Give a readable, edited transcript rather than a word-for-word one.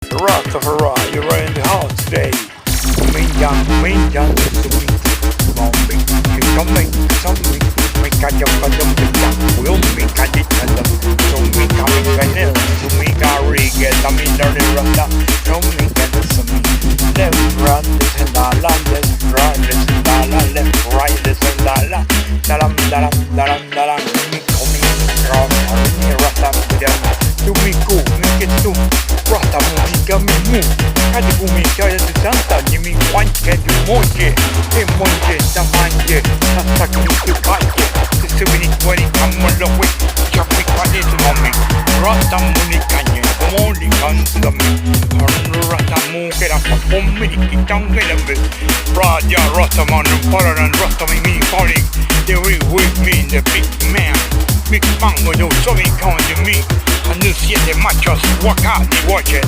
Rastafari, you're in the house today. Minjan, zombie, coming, we got your bottom, we'll make a detail. So we coming right so we got regal, I mean, dirty rasta, so we get some left, right, this and la, left, right, this and la, left, right, this and la, dalam, me coming, rasta, to me go, make it too. Rasta música me move. Cada música é de santa, de mim quanto é de monte. E monte da manje, hasta que me tocaje. Se se vini tuari kamala we, já me quase de nome. Rasta música nye, como de canta me. Rasta música pa pommi que tanga la me. Raja rasta man, pararan rasta me calling. They will with me, the big man. Big mango, no, so me calling me. And you see the machos walk out, watch it.